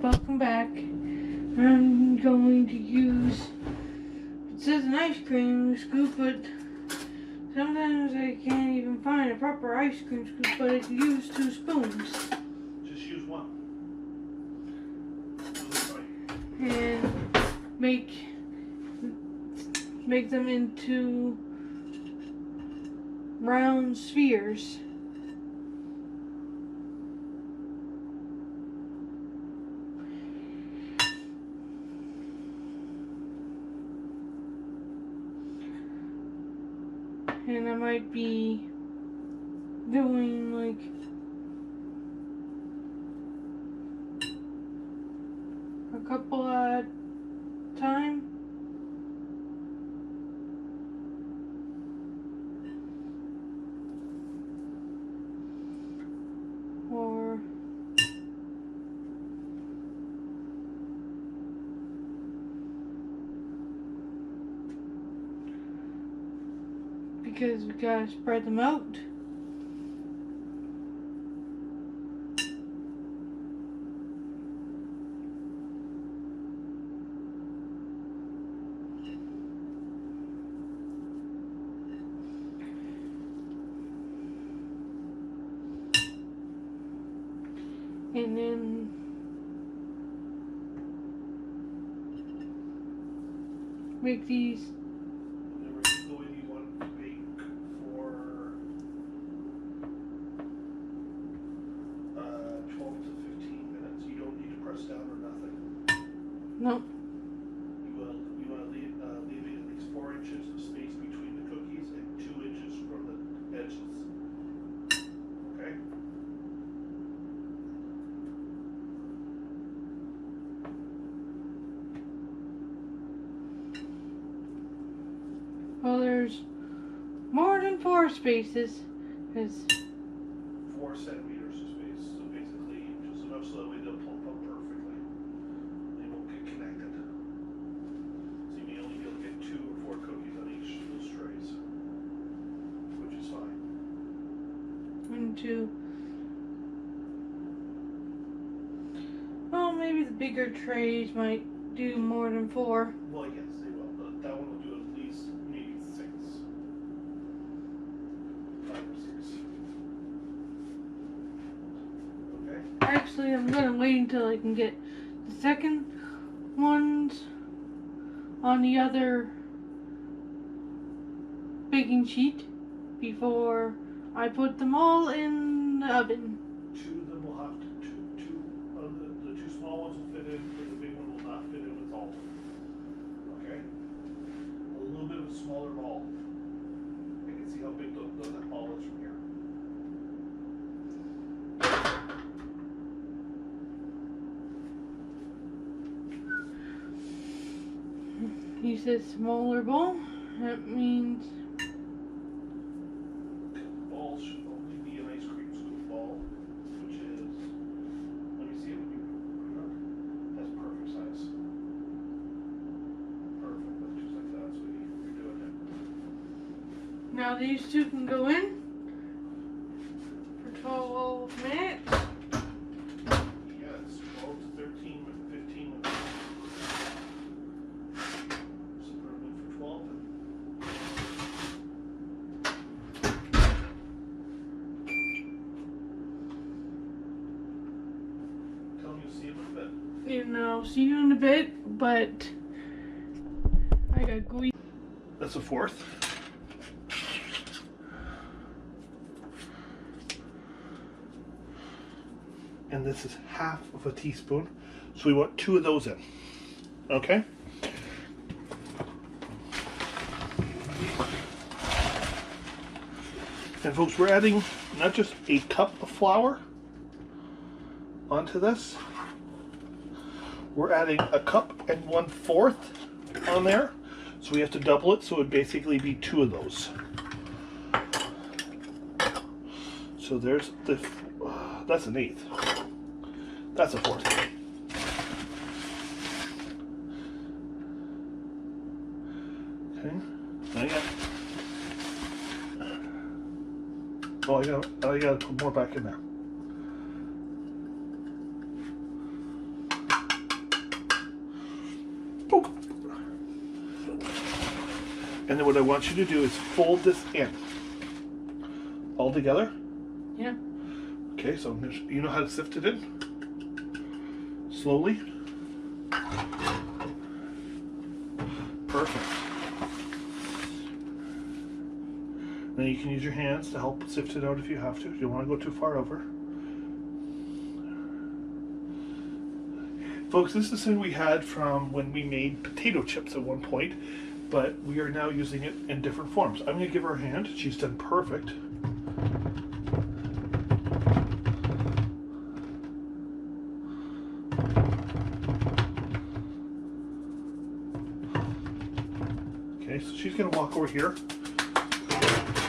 welcome back. I'm going to use, it says an ice cream scoop, but sometimes I can't even find a proper ice cream scoop, but I can use 2 spoons. Just use one. And make them into round spheres. And I might be doing like a couple at a time. Or because we gotta spread them out. And then make these. Whenever you go in, you want to bake for 12 to 15 minutes. You don't need to press down or nothing. No. You want to leave at least 4 inches of space between the cookies and 2 inches from the edges. Okay? Well, there's more than 4 spaces, because 4 centimeters of space, so basically just enough so that way they'll plump up perfectly. They won't get connected. So you may only be able to get 2 or 4 cookies on each of those trays, which is fine. into, well, maybe the bigger trays might do more than 4. Well, yes, they will, but that one will do at least maybe 6. 5 or 6. Okay? Actually, I'm gonna wait until I can get the second ones on the other baking sheet before I put them all in the oven. 2 of them will have to, the 2 small ones will fit in, but the big one will not fit in with all of them. Okay? A little bit of a smaller ball. I can see how big that ball is from here. He says smaller bowl. That means Ball should only be an ice cream scoop ball, which is, let me see it when you put it up. That's perfect size. Perfect, that's just like that, sweetie. You're doing it. now these 2 can go in for 12 minutes. Yes, 12 to 13, 15 minutes. So put them in for 12 and tell me you'll see them in a bit. You know, see you in a bit, but I got gooey. That's a 4th. And this is half of a teaspoon. So we want 2 of those in. Okay? And folks, we're adding not just a cup of flour onto this. We're adding a cup and 1/4 on there. So we have to double it, so it would basically be 2 of those. So there's the, that's an 1/8. That's a 4th. Okay, now you got, I gotta put more back in there. Poke. And then what I want you to do is fold this in. All together? Yeah. Okay, so you know how to sift it in? Slowly. Perfect. Then you can use your hands to help sift it out if you have to. You don't want to go too far over. Folks, this is something we had from when we made potato chips at one point, but we are now using it in different forms. I'm going to give her a hand. She's done perfect. Okay, so she's going to walk over here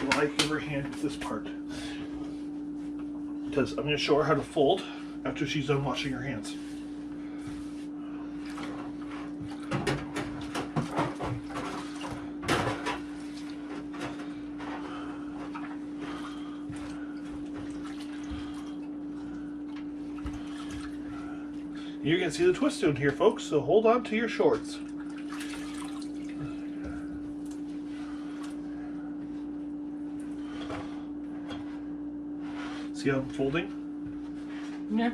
while I give her a hand with this part. Because I'm going to show her how to fold after she's done washing her hands. You're going to see the twist down here, folks, so hold on to your shorts. See how I'm folding? Yeah.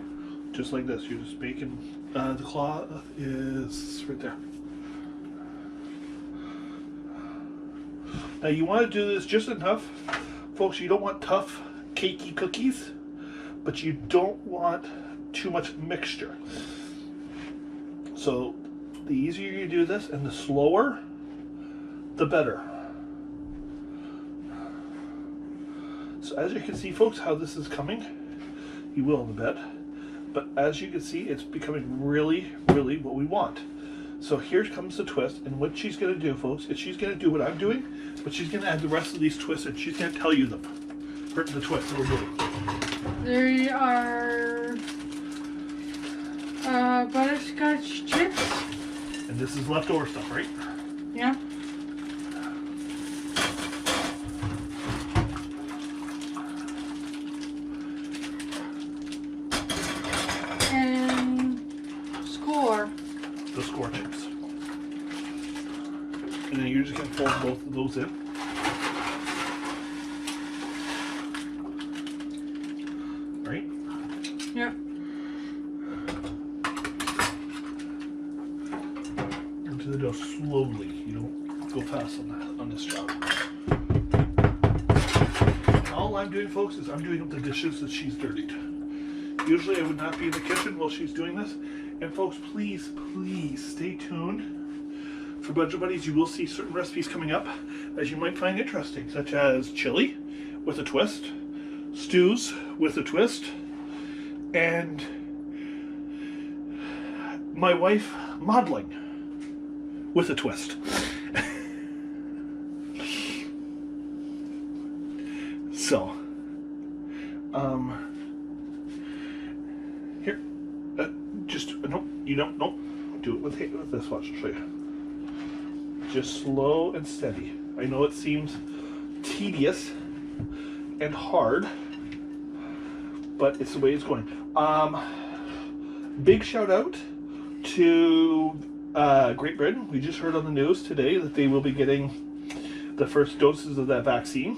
Just like this. You're just making, the claw is right there. Now you want to do this just enough. Folks, you don't want tough, cakey cookies, but you don't want too much mixture. So the easier you do this and the slower, the better. So as you can see, folks, how this is coming, you will in a bit, but as you can see, it's becoming really, really what we want. So here comes the twist, and what she's going to do, folks, is she's going to do what I'm doing, but she's going to add the rest of these twists, and she's going to tell you them. The twists that we're doing. There are butterscotch chips. And this is leftover stuff, right? Yeah. And skor. The skor chips. And then you're just going to fold both of those in. Right? Yep. Into the dough slowly. You don't go fast on this job. And all I'm doing, folks, is I'm doing up the dishes that she's dirtied. Usually I would not be in the kitchen while she's doing this. And folks, please, please stay tuned. For Budget Buddies, you will see certain recipes coming up as you might find interesting, such as chili with a twist, stews with a twist, and my wife modeling with a twist. So, here, just, nope, you don't, nope, do it with this, watch, I'll show you. Just slow and steady. I know it seems tedious and hard, but it's the way it's going. Big shout out to Great Britain. We just heard on the news today that they will be getting the first doses of that vaccine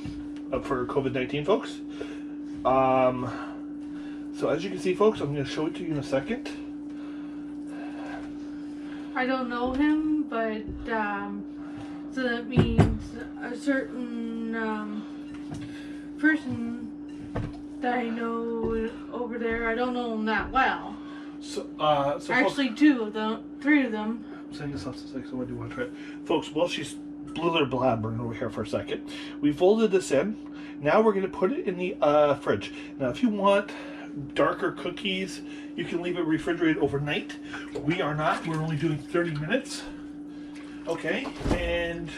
for COVID-19, folks. So as you can see, folks, I'm going to show it to you in a second. I don't know him, but so that means a certain person that I know over there. I don't know him that well. So actually, folks, 3 of them. I'm saying this off to say, so I do want to try it. Folks, while she's blabbering over here for a second, we folded this in. Now we're going to put it in the fridge. Now, if you want darker cookies, you can leave it refrigerated overnight. We are not. We're only doing 30 minutes. Okay, and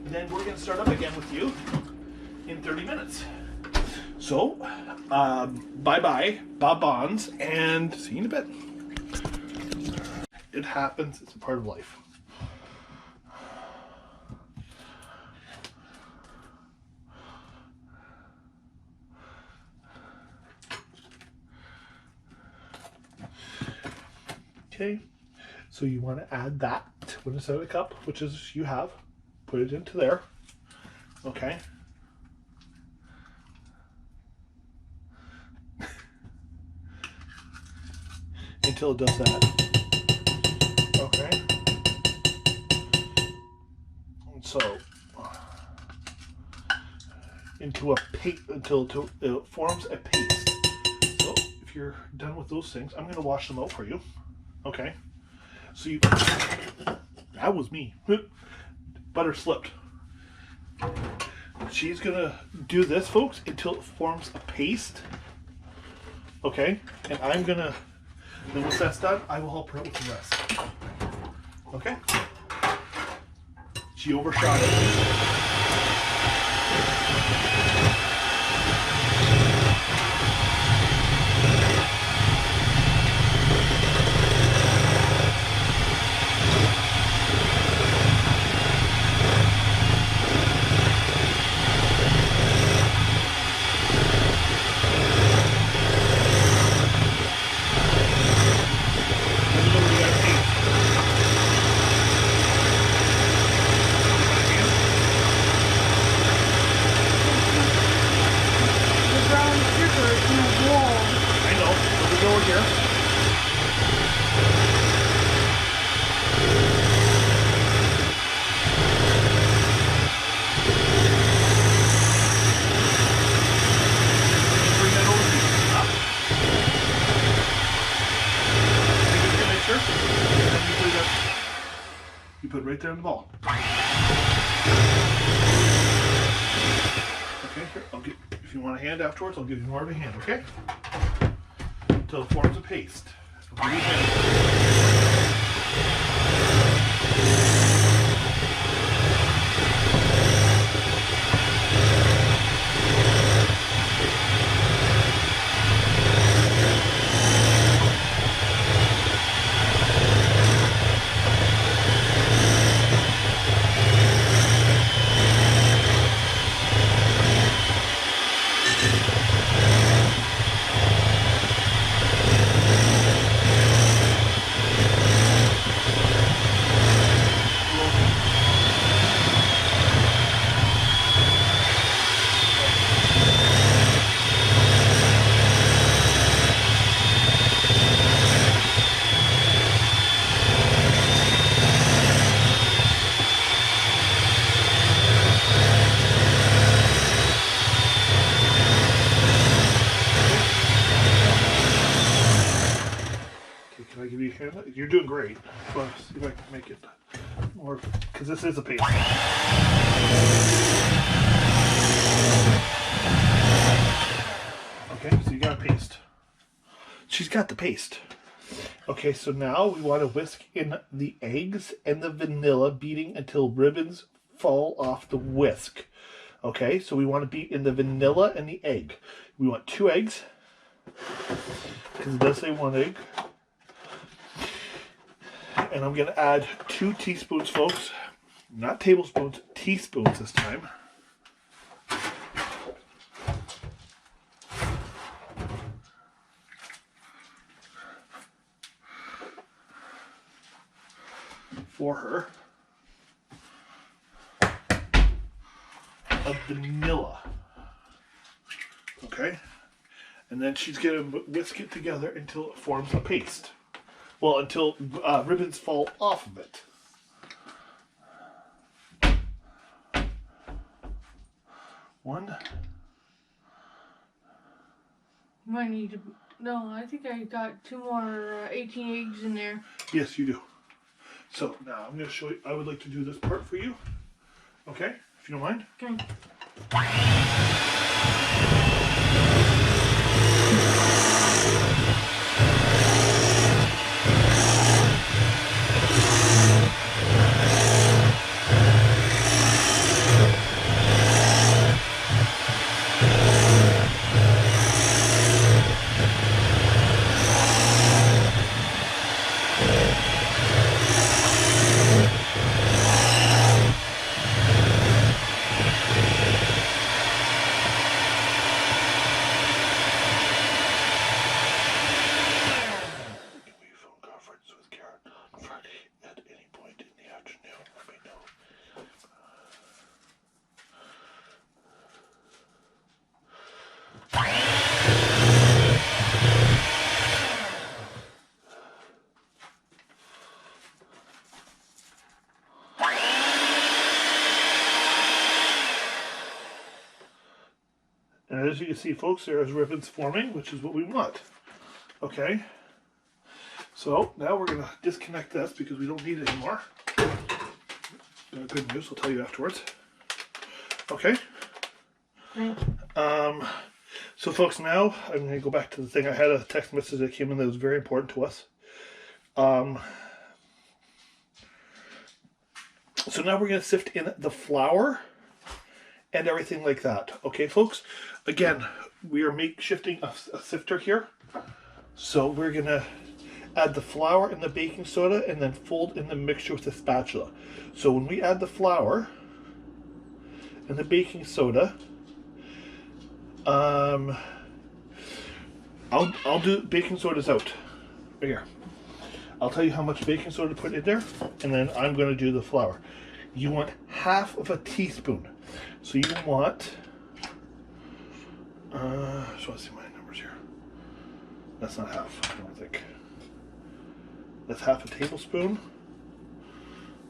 then we're going to start up again with you in 30 minutes. So, bye-bye, bonbons, and see you in a bit. It happens. It's a part of life. Okay, so you want to add that put it inside of the cup, which is you have. Put it into there. Okay. Until it does that. Okay. And so until it forms a paste. So if you're done with those things, I'm going to wash them out for you. Okay. So that was me. Butter slipped. She's going to do this, folks, until it forms a paste. Okay. And I'm going to, then once that's done, I will help her out with the rest. Okay. She overshot it. You put it right there in the bowl. Okay, here, I'll get, if you want a hand afterwards, I'll give you more of a hand, okay? Until it forms a paste. You're doing great. Let's see if I can make it more, because this is a paste. Okay, so you got a paste. She's got the paste. Okay, so now we want to whisk in the eggs and the vanilla, beating until ribbons fall off the whisk. Okay, so we want to beat in the vanilla and the egg. We want 2 eggs, because it does say 1 egg. And I'm going to add 2 teaspoons, folks. Not tablespoons, teaspoons this time. For her. Of vanilla. Okay? And then she's going to whisk it together until it forms a paste. Well, until ribbons fall off of it. One. Might need to. No, I think I got 2 more 18 eggs in there. Yes, you do. So now I'm going to show you. I would like to do this part for you. Okay, if you don't mind. Okay. you can see, folks, there's ribbons forming, which is what we want. Okay. So now we're going to disconnect this because we don't need it anymore. Good news, I'll tell you afterwards. Okay. So folks, now I'm going to go back to the thing. I had a text message that came in that was very important to us. So now we're going to sift in the flour and everything like that. Okay, folks? Again, we are shifting a sifter here. So we're going to add the flour and the baking soda and then fold in the mixture with the spatula. So when we add the flour and the baking soda, I'll do baking soda's out. Right here. I'll tell you how much baking soda to put in there, and then I'm going to do the flour. You want half of a teaspoon. So you want, so let's see my numbers here. That's not half, I don't think. That's half a tablespoon.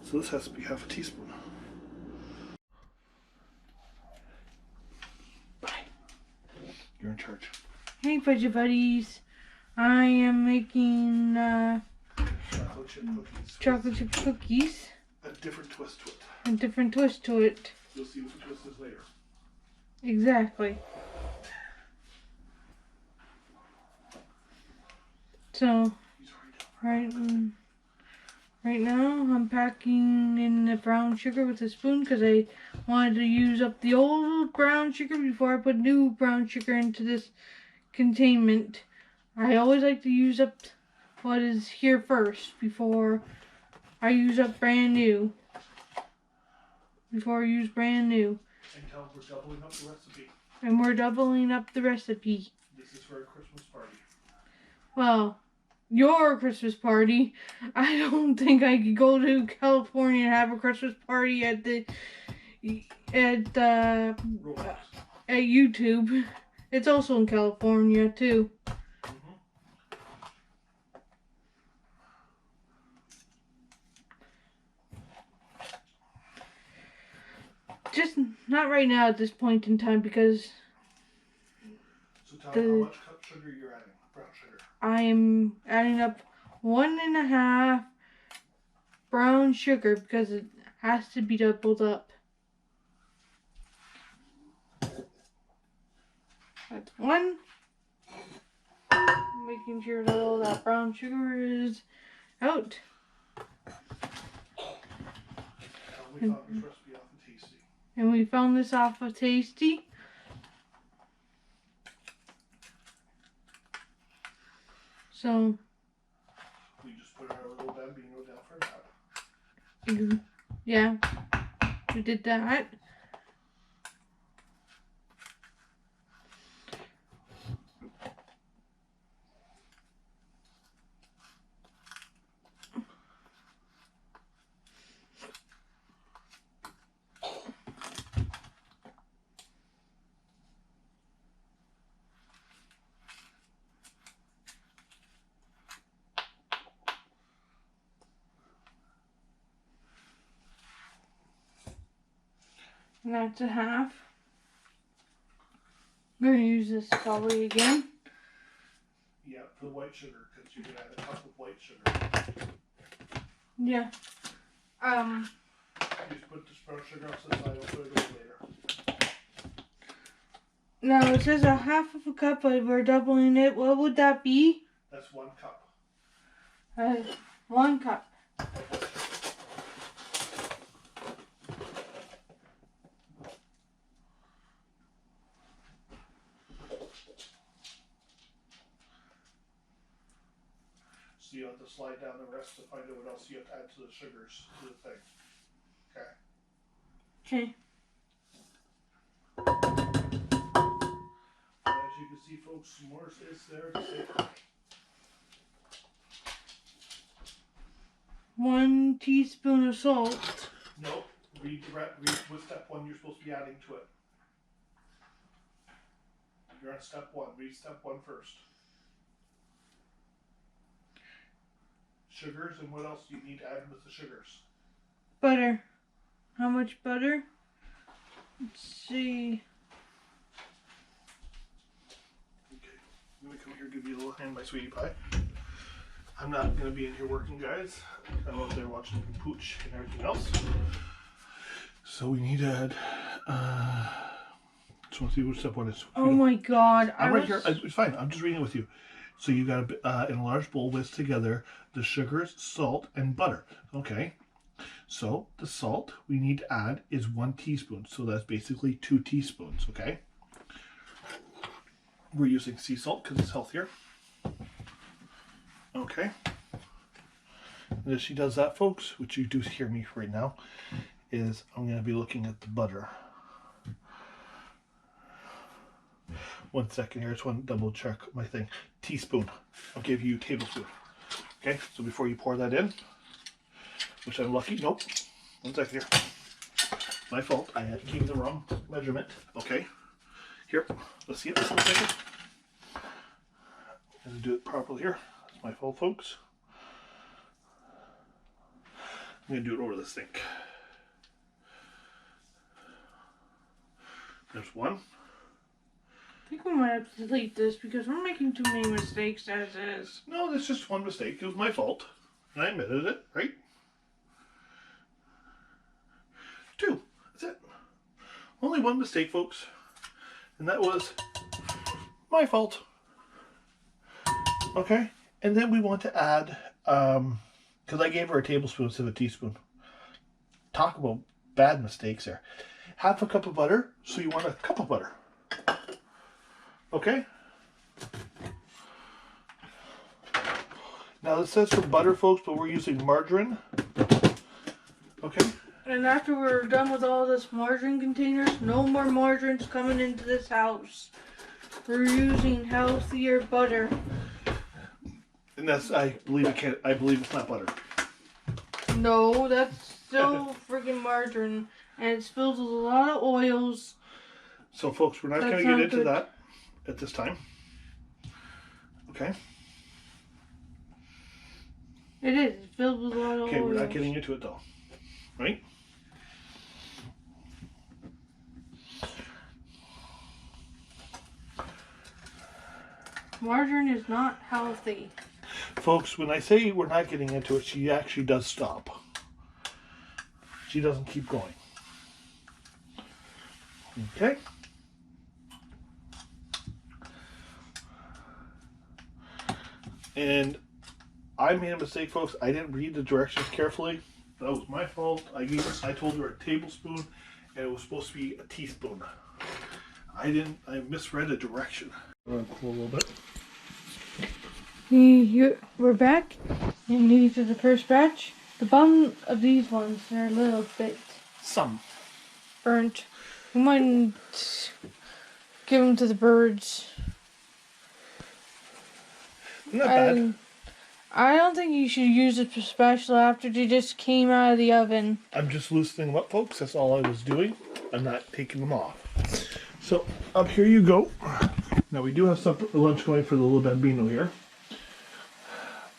So this has to be half a teaspoon. Bye. You're in charge. Hey, Fudgy Buddies. I am making chocolate chip cookies. A different twist to it. A different twist to it. You'll see what the twist is later. Exactly. So, right now I'm packing in the brown sugar with a spoon because I wanted to use up the old brown sugar before I put new brown sugar into this containment. I always like to use up what is here first before I use up brand new. Before I use brand new. Until we're doubling up the recipe. And we're doubling up the recipe. This is for a Christmas party. Well, your Christmas party. I don't think I could go to California and have a Christmas party at YouTube. It's also in California too. Just not right now at this point in time because so tell me how much cup sugar you're adding, brown sugar. I am adding up 1.5 brown sugar because it has to be doubled up. That's 1. Making sure that all that brown sugar is out. And we found this off of Tasty. So we just put our little bambino down for that. Yeah, we did that. And that's a half. I'm going to use this probably again. Yeah, for the white sugar, because you're going to add a cup of white sugar. Yeah. Just put this brown sugar off to the side, I'll put it away later. Now it says a half of a cup, but we're doubling it. What would that be? That's 1 cup. 1 cup. So you have to slide down the rest to find out what else you have to add to the sugars to the thing. Okay. Okay. As you can see, folks, s'mores is there to say hi. 1 teaspoon of salt. No, read what step 1 you're supposed to be adding to it. You're on step 1. Read step 1 first. Sugars, and what else do you need to add with the sugars? Butter. How much butter? Let's see. me come here and give you a little hand, my sweetie pie. I'm not going to be in here working, guys. I'm out there watching Pooch and everything else. So we need to add, just want to see which step one is. Oh my god. I'm right here. It's fine. I'm just reading it with you. So you got to, in a large bowl, whisk together the sugars, salt, and butter. Okay. So the salt we need to add is 1 teaspoon. So that's basically 2 teaspoons. Okay. We're using sea salt because it's healthier. Okay. And as she does that, folks, which you do hear me right now, is I'm going to be looking at the butter. 1 second here. I just want to double check my thing. Teaspoon. I'll give you a tablespoon. Okay. So before you pour that in, which I'm lucky. Nope. 1 second here. My fault. I had gave the wrong measurement. Okay. Here. Let's see it. 1 second. I'm going to do it properly here. That's my fault, folks. I'm going to do it over the sink. There's 1. I think we might have to delete this because we're making too many mistakes as is. No, that's just 1 mistake. It was my fault. And I admitted it, right? 2. That's it. Only 1 mistake, folks. And that was my fault. Okay? And then we want to add, because I gave her a tablespoon instead of a teaspoon. Talk about bad mistakes there. 1/2 cup of butter, so you want a cup of butter. Okay? Now this says for butter, folks, but we're using margarine. Okay? And after we're done with all this margarine containers, no more margarines coming into this house. We're using healthier butter. And that's, I believe it's not butter. No, that's still freaking margarine. And it's filled with a lot of oils. So folks, we're not going to get into that at this time. Okay? It is. It's filled with a lot of oils. Okay, we're not getting into it though. Right? Margarine is not healthy. Folks, when I say we're not getting into it, she actually does stop. She doesn't keep going. Okay? And I made a mistake, folks. I didn't read the directions carefully. That was my fault. I told her a tablespoon, and it was supposed to be a teaspoon. I misread the direction. I'm going to cool a little bit. We're back, and these are the first batch. The bottom of these ones are a little bit burnt. We might give them to the birds. Not bad. I don't think you should use it for special after they just came out of the oven. I'm just loosening them up, folks. That's all I was doing. I'm not taking them off. So, up here you go. Now, we do have some lunch going for the little bambino here.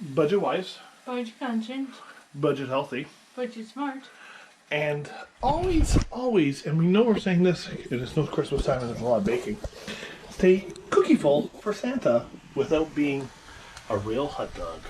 Budget-wise. Budget conscious. Budget healthy. Budget smart. And always, and we know we're saying this, and it's no Christmas time and there's a lot of baking, stay cookie full for Santa without being a real hot dog.